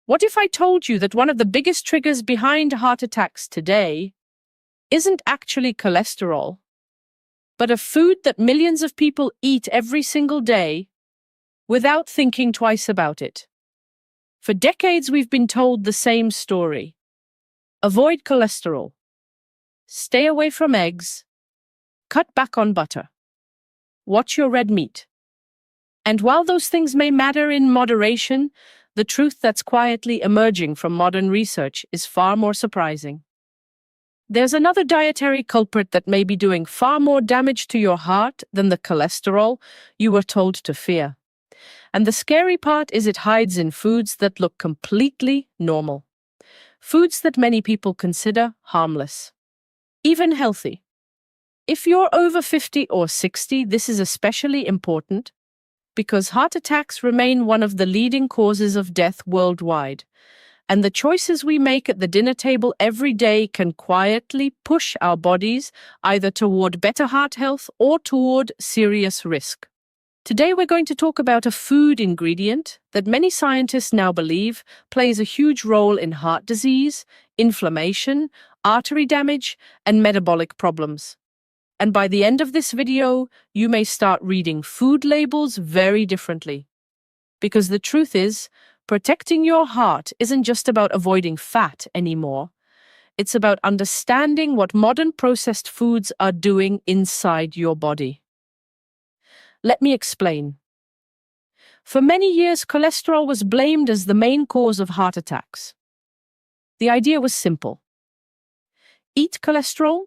What if I told you that one of the biggest triggers behind heart attacks today isn't actually cholesterol, but a food that millions of people eat every single day without thinking twice about it? For decades, we've been told the same story. Avoid cholesterol. Stay away from eggs. Cut back on butter. Watch your red meat. And while those things may matter in moderation, the truth that's quietly emerging from modern research is far more surprising. There's another dietary culprit that may be doing far more damage to your heart than the cholesterol you were told to fear. And the scary part is it hides in foods that look completely normal. Foods that many people consider harmless, even healthy. If you're over 50 or 60, this is especially important because heart attacks remain one of the leading causes of death worldwide. And the choices we make at the dinner table every day can quietly push our bodies either toward better heart health or toward serious risk. Today we're going to talk about a food ingredient that many scientists now believe plays a huge role in heart disease, inflammation, artery damage, and metabolic problems. And by the end of this video, you may start reading food labels very differently. Because the truth is, protecting your heart isn't just about avoiding fat anymore. It's about understanding what modern processed foods are doing inside your body. Let me explain. For many years, cholesterol was blamed as the main cause of heart attacks. The idea was simple. Eat cholesterol,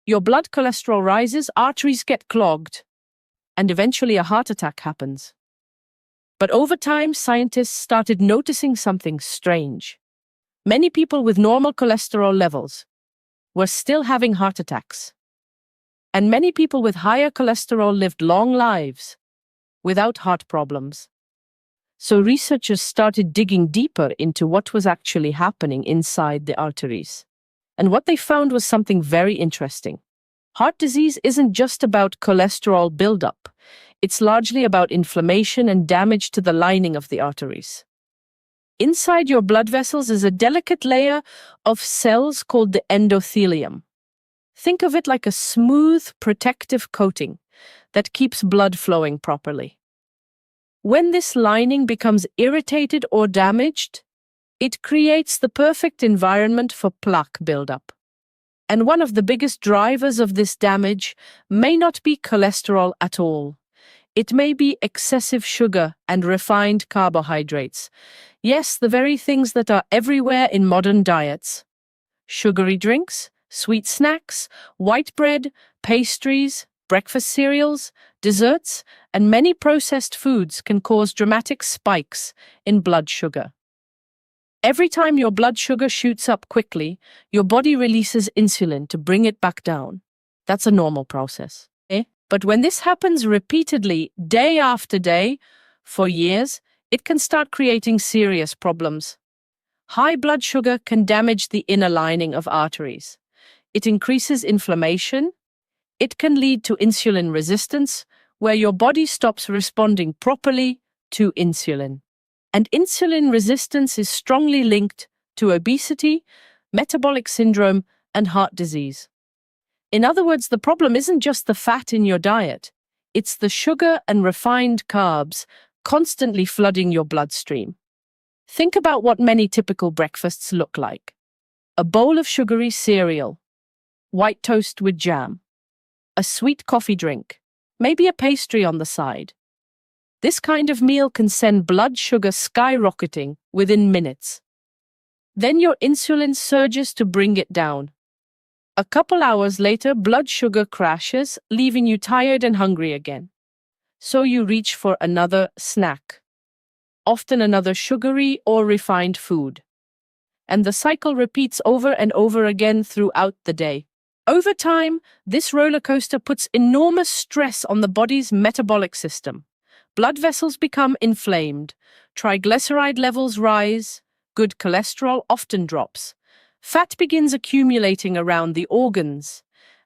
your blood cholesterol rises, arteries get clogged, and eventually a heart attack happens. But over time, scientists started noticing something strange. Many people with normal cholesterol levels were still having heart attacks. And many people with higher cholesterol lived long lives without heart problems. So researchers started digging deeper into what was actually happening inside the arteries. And what they found was something very interesting. Heart disease isn't just about cholesterol buildup. It's largely about inflammation and damage to the lining of the arteries. Inside your blood vessels is a delicate layer of cells called the endothelium. Think of it like a smooth, protective coating that keeps blood flowing properly. When this lining becomes irritated or damaged, it creates the perfect environment for plaque buildup. And one of the biggest drivers of this damage may not be cholesterol at all. It may be excessive sugar and refined carbohydrates. Yes, the very things that are everywhere in modern diets. Sugary drinks, sweet snacks, white bread, pastries, breakfast cereals, desserts, and many processed foods can cause dramatic spikes in blood sugar. Every time your blood sugar shoots up quickly, your body releases insulin to bring it back down. That's a normal process. But when this happens repeatedly, day after day, for years, it can start creating serious problems. High blood sugar can damage the inner lining of arteries. It increases inflammation. It can lead to insulin resistance, where your body stops responding properly to insulin. And insulin resistance is strongly linked to obesity, metabolic syndrome, and heart disease. In other words, the problem isn't just the fat in your diet. It's the sugar and refined carbs constantly flooding your bloodstream. Think about what many typical breakfasts look like. A bowl of sugary cereal, white toast with jam, a sweet coffee drink, maybe a pastry on the side. This kind of meal can send blood sugar skyrocketing within minutes. Then your insulin surges to bring it down. A couple hours later, blood sugar crashes, leaving you tired and hungry again. So you reach for another snack, often another sugary or refined food. And the cycle repeats over and over again throughout the day. Over time, this roller coaster puts enormous stress on the body's metabolic system. Blood vessels become inflamed, triglyceride levels rise, good cholesterol often drops. Fat begins accumulating around the organs,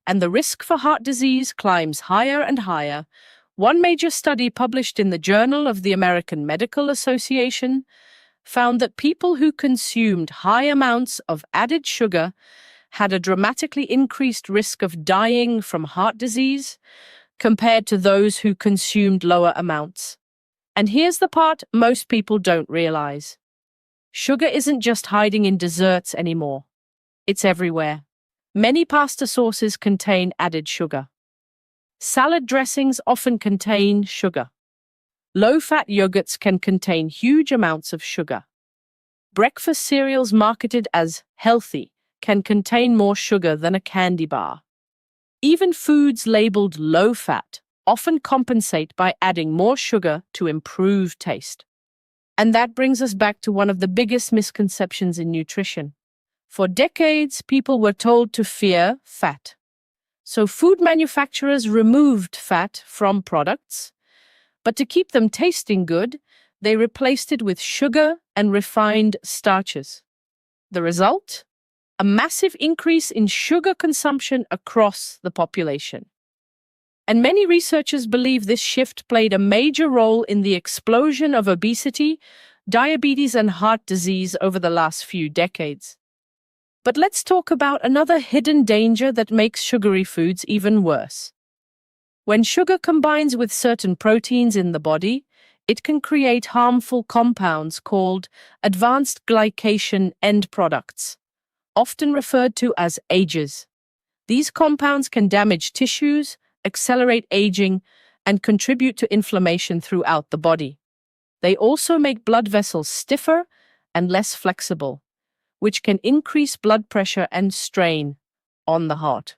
and the risk for heart disease climbs higher and higher. One major study published in the Journal of the American Medical Association found that people who consumed high amounts of added sugar had a dramatically increased risk of dying from heart disease compared to those who consumed lower amounts. And here's the part most people don't realize. Sugar isn't just hiding in desserts anymore. It's everywhere. Many pasta sauces contain added sugar. Salad dressings often contain sugar. Low-fat yogurts can contain huge amounts of sugar. Breakfast cereals marketed as healthy can contain more sugar than a candy bar. Even foods labeled low-fat often compensate by adding more sugar to improve taste. And that brings us back to one of the biggest misconceptions in nutrition. For decades, people were told to fear fat. So food manufacturers removed fat from products, but to keep them tasting good, they replaced it with sugar and refined starches. The result? A massive increase in sugar consumption across the population. And many researchers believe this shift played a major role in the explosion of obesity, diabetes, and heart disease over the last few decades. But let's talk about another hidden danger that makes sugary foods even worse. When sugar combines with certain proteins in the body, it can create harmful compounds called advanced glycation end products, often referred to as AGEs. These compounds can damage tissues, accelerate aging, and contribute to inflammation throughout the body. They also make blood vessels stiffer and less flexible, which can increase blood pressure and strain on the heart.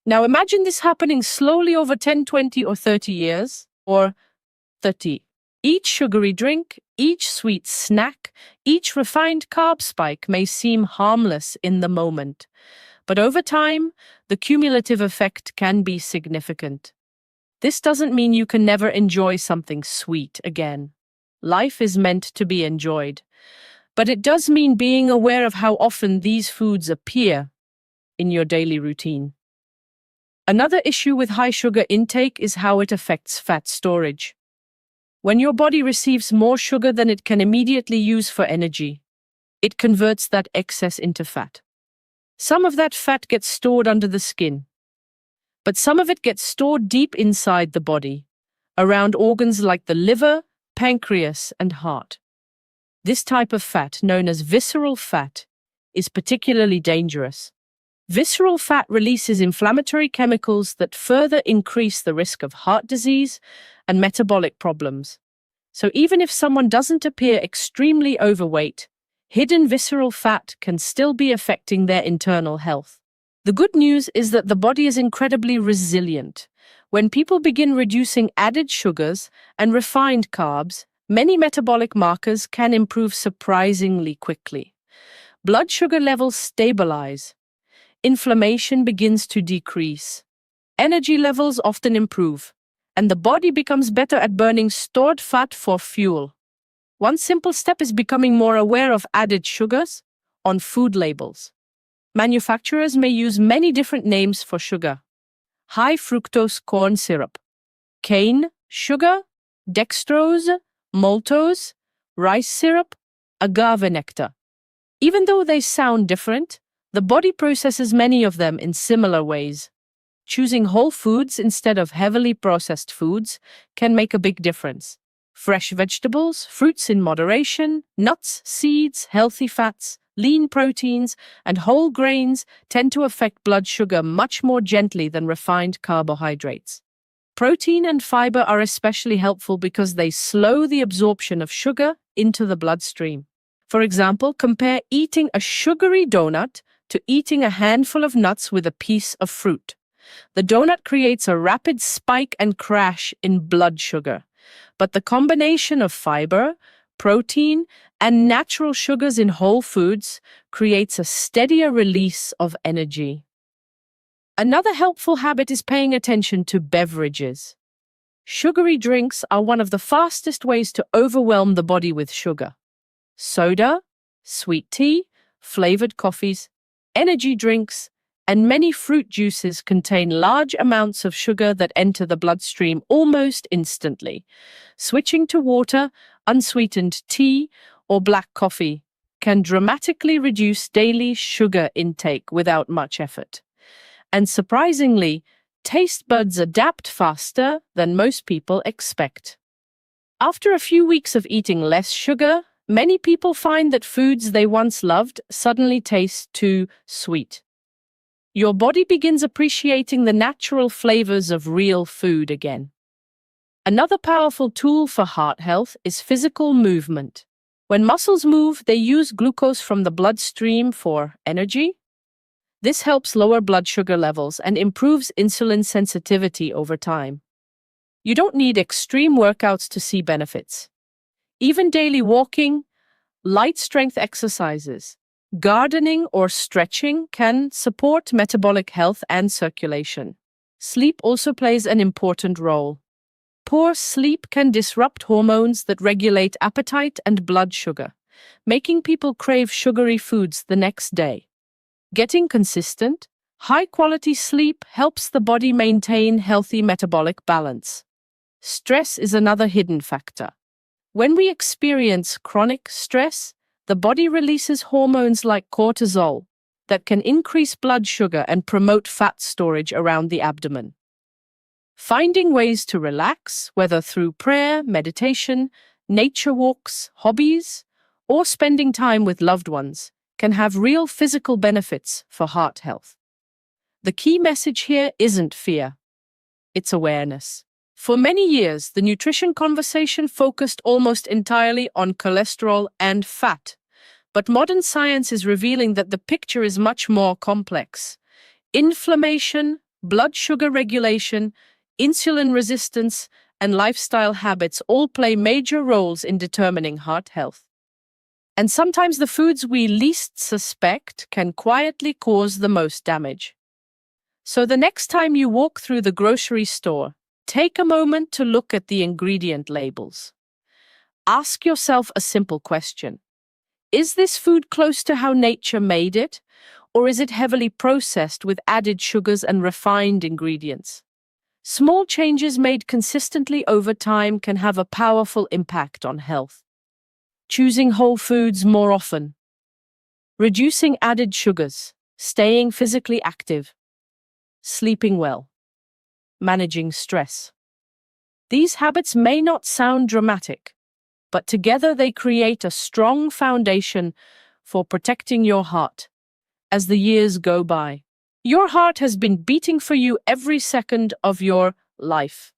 Now imagine this happening slowly over 10, 20, or 30 years, or 30. Each sugary drink, each sweet snack, each refined carb spike may seem harmless in the moment, but over time, the cumulative effect can be significant. This doesn't mean you can never enjoy something sweet again. Life is meant to be enjoyed. But it does mean being aware of how often these foods appear in your daily routine. Another issue with high sugar intake is how it affects fat storage. When your body receives more sugar than it can immediately use for energy, it converts that excess into fat. Some of that fat gets stored under the skin, but some of it gets stored deep inside the body, around organs like the liver, pancreas, and heart. This type of fat, known as visceral fat, is particularly dangerous. Visceral fat releases inflammatory chemicals that further increase the risk of heart disease and metabolic problems. So even if someone doesn't appear extremely overweight, hidden visceral fat can still be affecting their internal health. The good news is that the body is incredibly resilient. When people begin reducing added sugars and refined carbs, many metabolic markers can improve surprisingly quickly. Blood sugar levels stabilize. Inflammation begins to decrease. Energy levels often improve, and the body becomes better at burning stored fat for fuel. One simple step is becoming more aware of added sugars on food labels. Manufacturers may use many different names for sugar: high fructose corn syrup, cane sugar, dextrose, maltose, rice syrup, agave nectar. Even though they sound different, the body processes many of them in similar ways. Choosing whole foods instead of heavily processed foods can make a big difference. Fresh vegetables, fruits in moderation, nuts, seeds, healthy fats, lean proteins, and whole grains tend to affect blood sugar much more gently than refined carbohydrates. Protein and fiber are especially helpful because they slow the absorption of sugar into the bloodstream. For example, compare eating a sugary donut to eating a handful of nuts with a piece of fruit. The donut creates a rapid spike and crash in blood sugar, but the combination of fiber, protein, and natural sugars in whole foods creates a steadier release of energy. Another helpful habit is paying attention to beverages. Sugary drinks are one of the fastest ways to overwhelm the body with sugar. Soda, sweet tea, flavored coffees, energy drinks, and many fruit juices contain large amounts of sugar that enter the bloodstream almost instantly. Switching to water, unsweetened tea, or black coffee can dramatically reduce daily sugar intake without much effort. And surprisingly, taste buds adapt faster than most people expect. After a few weeks of eating less sugar, many people find that foods they once loved suddenly taste too sweet. Your body begins appreciating the natural flavors of real food again. Another powerful tool for heart health is physical movement. When muscles move, they use glucose from the bloodstream for energy. This helps lower blood sugar levels and improves insulin sensitivity over time. You don't need extreme workouts to see benefits. Even daily walking, light strength exercises, gardening, or stretching can support metabolic health and circulation. Sleep also plays an important role. Poor sleep can disrupt hormones that regulate appetite and blood sugar, making people crave sugary foods the next day. Getting consistent, high-quality sleep helps the body maintain healthy metabolic balance. Stress is another hidden factor. When we experience chronic stress, the body releases hormones like cortisol that can increase blood sugar and promote fat storage around the abdomen. Finding ways to relax, whether through prayer, meditation, nature walks, hobbies, or spending time with loved ones, can have real physical benefits for heart health. The key message here isn't fear, it's awareness. For many years, the nutrition conversation focused almost entirely on cholesterol and fat, but modern science is revealing that the picture is much more complex. Inflammation, blood sugar regulation, insulin resistance, and lifestyle habits all play major roles in determining heart health. And sometimes the foods we least suspect can quietly cause the most damage. So the next time you walk through the grocery store, take a moment to look at the ingredient labels. Ask yourself a simple question. Is this food close to how nature made it, or is it heavily processed with added sugars and refined ingredients? Small changes made consistently over time can have a powerful impact on health. Choosing whole foods more often, reducing added sugars, staying physically active, sleeping well, managing stress. These habits may not sound dramatic, but together they create a strong foundation for protecting your heart as the years go by. Your heart has been beating for you every second of your life.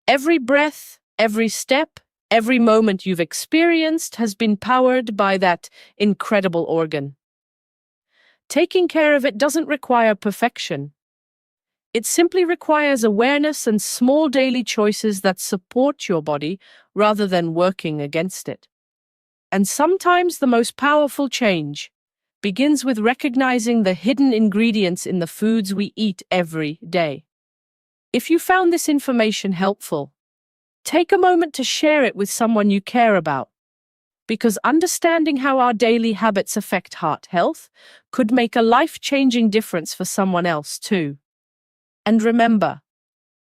Every breath, every step, every moment you've experienced has been powered by that incredible organ. Taking care of it doesn't require perfection. It simply requires awareness and small daily choices that support your body rather than working against it. And sometimes the most powerful change begins with recognizing the hidden ingredients in the foods we eat every day. If you found this information helpful, take a moment to share it with someone you care about, because understanding how our daily habits affect heart health could make a life-changing difference for someone else too. And remember,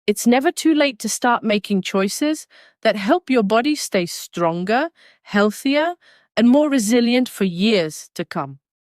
it's never too late to start making choices that help your body stay stronger, healthier, and more resilient for years to come.